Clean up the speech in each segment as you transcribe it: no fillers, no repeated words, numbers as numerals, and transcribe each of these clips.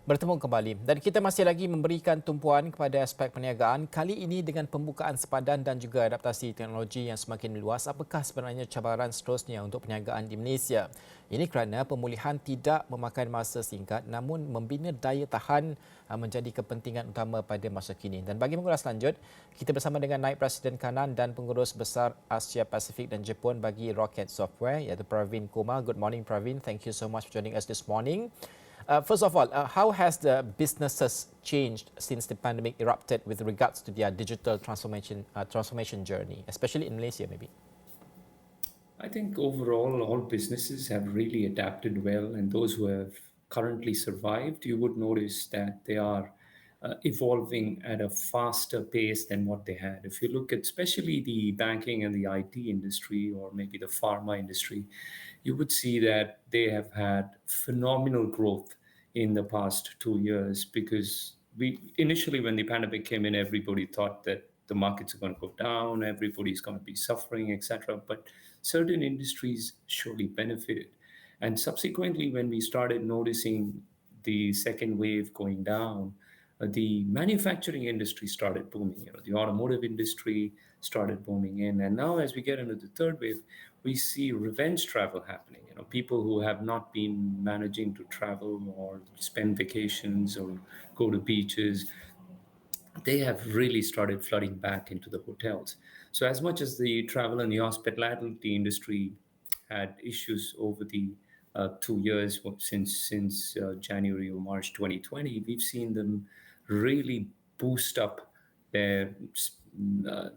Bertemu kembali dan kita masih lagi memberikan tumpuan kepada aspek perniagaan, kali ini dengan pembukaan sempadan dan juga adaptasi teknologi yang semakin luas. Apakah sebenarnya cabaran seterusnya untuk perniagaan di Malaysia? Ini kerana pemulihan tidak memakan masa singkat namun membina daya tahan menjadi kepentingan utama pada masa kini. Dan bagi mengulas lanjut, kita bersama dengan Naib Presiden Kanan dan Pengurus Besar Asia Pasifik dan Jepun bagi Rocket Software, iaitu Praveen Kumar. Good morning, Praveen. Thank you so much for joining us this morning. First of all, how has the businesses changed since the pandemic erupted with regards to their digital transformation journey, especially in Malaysia, maybe? I think overall, all businesses have really adapted well, and those who have currently survived, you would notice that they are evolving at a faster pace than what they had. If you look at especially the banking and the IT industry, or maybe the pharma industry, you would see that they have had phenomenal growth in the past 2 years because we initially, when the pandemic came in, everybody thought that the markets are going to go down, everybody's going to be suffering, etc. But certain industries surely benefited. And subsequently, when we started noticing the second wave going down, the manufacturing industry started booming. The automotive industry started booming in, and now as we get into the third wave, we see revenge travel happening. People who have not been managing to travel or spend vacations or go to beaches, they have really started flooding back into the hotels. So as much as the travel and the hospitality industry had issues over the 2 years since January or March 2020, we've seen them really boost up their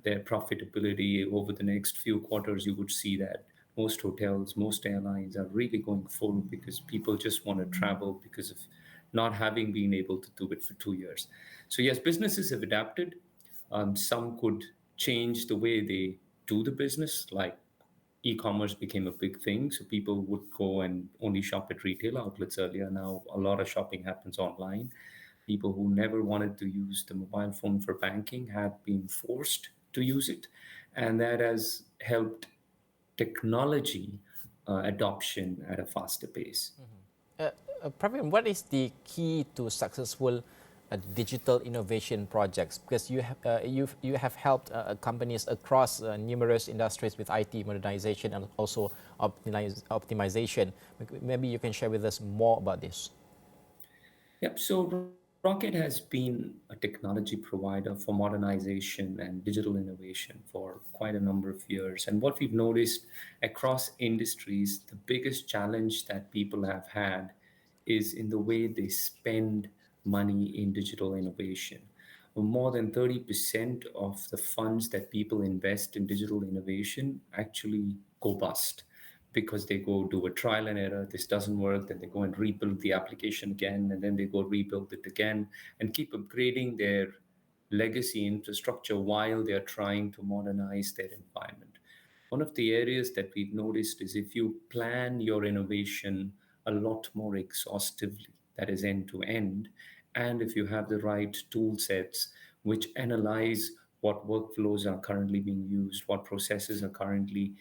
their profitability over the next few quarters. You would see that most hotels, most airlines are really going full because people just want to travel because of not having been able to do it for 2 years. So yes, businesses have adapted. Some could change the way they do the business, like e-commerce became a big thing. So people would go and only shop at retail outlets earlier. Now a lot of shopping happens online. People who never wanted to use the mobile phone for banking have been forced to use it. And that has helped technology adoption at a faster pace. Praveen, what is the key to successful digital innovation projects? Because you have helped companies across numerous industries with IT modernization and also optimization. Maybe you can share with us more about this. Yep. So Rocket has been a technology provider for modernization and digital innovation for quite a number of years. And what we've noticed across industries, the biggest challenge that people have had is in the way they spend money in digital innovation. More than 30% of the funds that people invest in digital innovation actually go bust because they go do a trial and error. This doesn't work. Then they go and rebuild the application again, and then they go rebuild it again and keep upgrading their legacy infrastructure while they're trying to modernize their environment. One of the areas that we've noticed is if you plan your innovation a lot more exhaustively, that is end to end, and if you have the right tool sets which analyze what workflows are currently being used, what processes are currently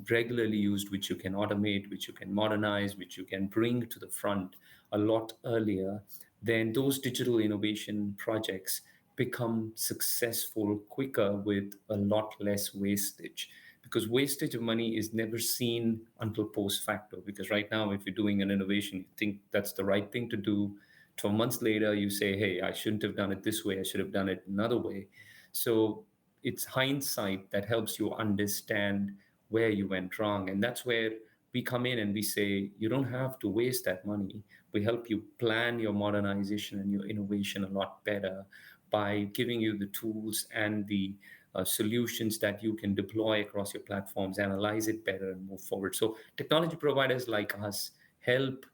regularly used, which you can automate, which you can modernize, which you can bring to the front a lot earlier, then those digital innovation projects become successful quicker with a lot less wastage. Because wastage of money is never seen until post facto. Because right now, if you're doing an innovation, you think that's the right thing to do. 12 months later, you say, hey, I shouldn't have done it this way. I should have done it another way. So it's hindsight that helps you understand where you went wrong. And that's where we come in and we say, you don't have to waste that money. We help you plan your modernization and your innovation a lot better by giving you the tools and the solutions that you can deploy across your platforms, analyze it better, and move forward. So, technology providers like us help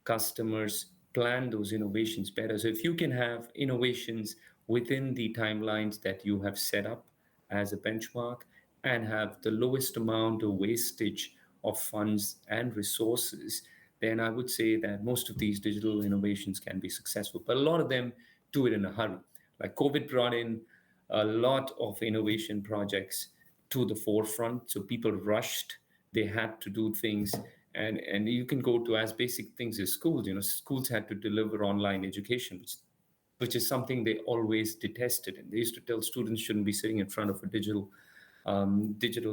customers plan those innovations better. So, if you can have innovations within the timelines that you have set up as a benchmark and have the lowest amount of wastage of funds and resources, then I would say that most of these digital innovations can be successful. But a lot of them do it in a hurry. Like COVID brought in a lot of innovation projects to the forefront. So people rushed, they had to do things And you can go to as basic things as schools. Schools had to deliver online education, which is something they always detested. And they used to tell students shouldn't be sitting in front of a digital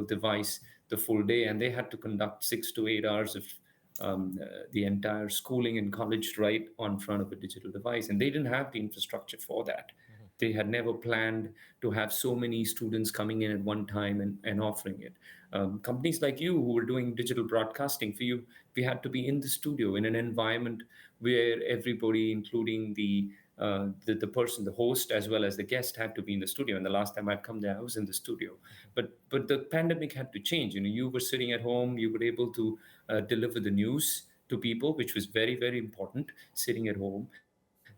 device the full day, and they had to conduct 6 to 8 hours of the entire schooling and college right on front of a digital device, and they didn't have the infrastructure for that. They had never planned to have so many students coming in at one time and offering it. Companies like you who were doing digital broadcasting, for you, we had to be in the studio in an environment where everybody, including the person, the host, as well as the guest, had to be in the studio. And the last time I'd come there, I was in the studio. But the pandemic had to change. You were sitting at home, you were able to deliver the news to people, which was very, very important, sitting at home.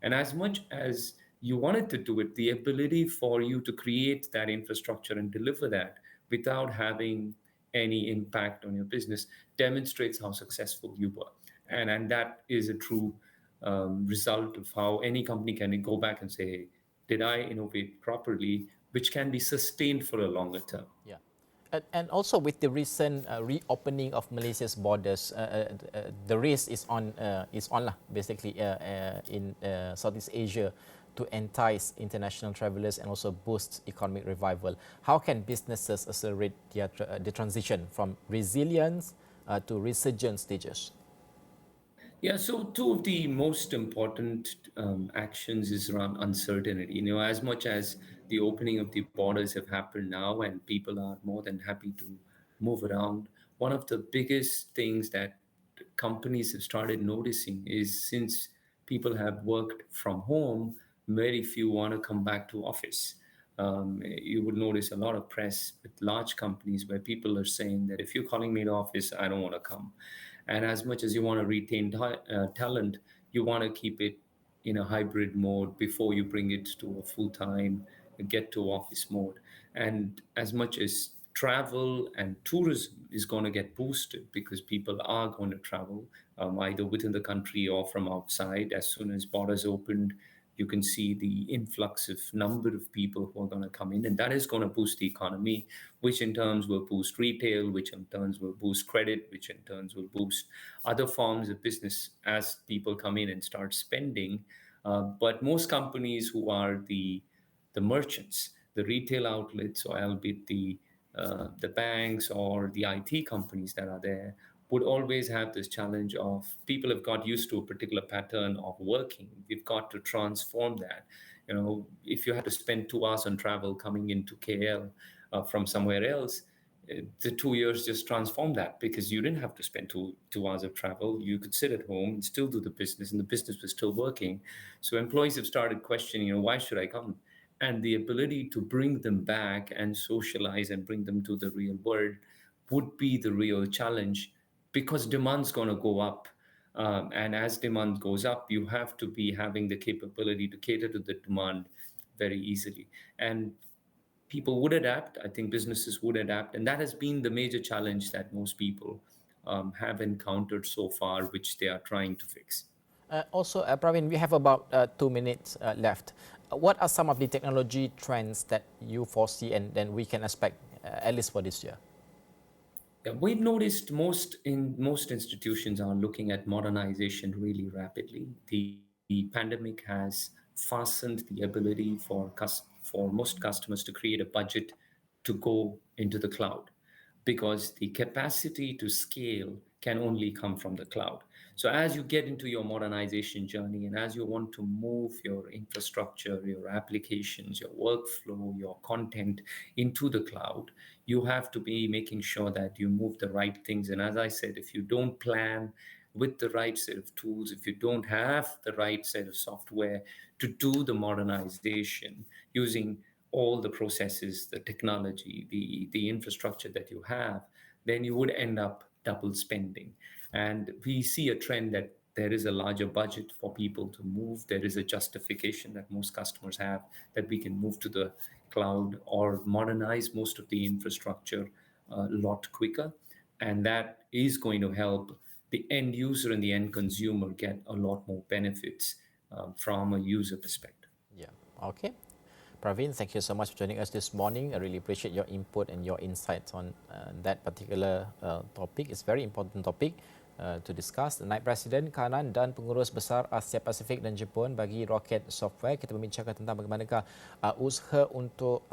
And as much as you wanted to do it, the ability for you to create that infrastructure and deliver that without having any impact on your business demonstrates how successful you were. And that is a true result of how any company can go back and say, hey, did I innovate properly, which can be sustained for a longer term. Yeah. And also with the recent reopening of Malaysia's borders, the race is on lah, basically in Southeast Asia to entice international travelers and also boost economic revival. How can businesses accelerate the transition from resilience to resurgent stages? Yeah, so two of the most important actions is around uncertainty. As much as the opening of the borders have happened now and people are more than happy to move around, one of the biggest things that companies have started noticing is, since people have worked from home, very few want to come back to office. You would notice a lot of press with large companies where people are saying that if you're calling me to office, I don't want to come. And as much as you want to retain talent, you want to keep it in a hybrid mode before you bring it to a full-time, get to office mode. And as much as travel and tourism is going to get boosted because people are going to travel, either within the country or from outside. As soon as borders opened, you can see the influx of number of people who are going to come in, and that is going to boost the economy, which in turns will boost retail, which in turns will boost credit, which in turns will boost other forms of business as people come in and start spending. But most companies who are the merchants, the retail outlets, or albeit the banks or the IT companies that are there, would always have this challenge of people have got used to a particular pattern of working. We've got to transform that. If you had to spend 2 hours on travel coming into KL from somewhere else, the 2 years just transformed that, because you didn't have to spend two hours of travel. You could sit at home and still do the business, and the business was still working. So employees have started questioning, why should I come? And the ability to bring them back and socialize and bring them to the real world would be the real challenge, because demand's going to go up. And as demand goes up, you have to be having the capability to cater to the demand very easily. And people would adapt. I think businesses would adapt. And that has been the major challenge that most people have encountered so far, which they are trying to fix. Also, Praveen, we have about 2 minutes left. What are some of the technology trends that you foresee and then we can expect, at least for this year? Yeah, we've noticed most institutions are looking at modernization really rapidly. The pandemic has fastened the ability for most customers to create a budget to go into the cloud, because the capacity to scale can only come from the cloud. So as you get into your modernization journey and as you want to move your infrastructure, your applications, your workflow, your content into the cloud, you have to be making sure that you move the right things. And as I said, if you don't plan with the right set of tools, if you don't have the right set of software to do the modernization using all the processes, the technology, the infrastructure that you have, then you would end up double spending. And we see a trend that there is a larger budget for people to move. There is a justification that most customers have that we can move to the cloud or modernize most of the infrastructure a lot quicker. And that is going to help the end user and the end consumer get a lot more benefits from a user perspective. Yeah. Okay. Praveen, thank you so much for joining us this morning. I really appreciate your input and your insights on that particular topic. It's a very important topic to discuss. Naib Presiden Kanan dan Pengurus Besar Asia Pasifik dan Jepun bagi roket software. Kita membincangkan tentang bagaimanakah usaha untuk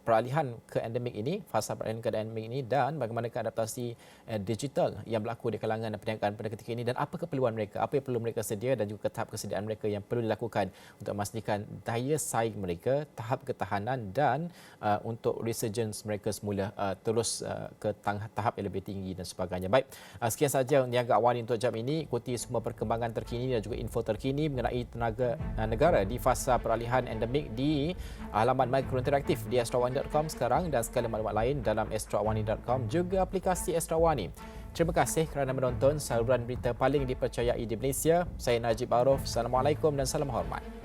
peralihan ke endemik ini, fasa peralihan ke endemik ini, dan bagaimanakah adaptasi digital yang berlaku di kalangan perniagaan pada ketika ini dan apa keperluan mereka, apa yang perlu mereka sedia dan juga tahap kesediaan mereka yang perlu dilakukan untuk memastikan daya saing mereka, tahap ketahanan dan untuk resurgence mereka semula terus ke tahap yang lebih tinggi dan sebagainya. Baik, sekian saja Niaga AWANI untuk jam ini. Ikuti semua perkembangan terkini dan juga info terkini mengenai tenaga negara di fasa peralihan endemik di halaman Mikro Interaktif di astroawani.com sekarang dan segala maklumat lain dalam astroawani.com juga aplikasi Astro Awani. Terima kasih kerana menonton saluran berita paling dipercayai di Malaysia. Saya Najib Arif. Assalamualaikum dan salam hormat.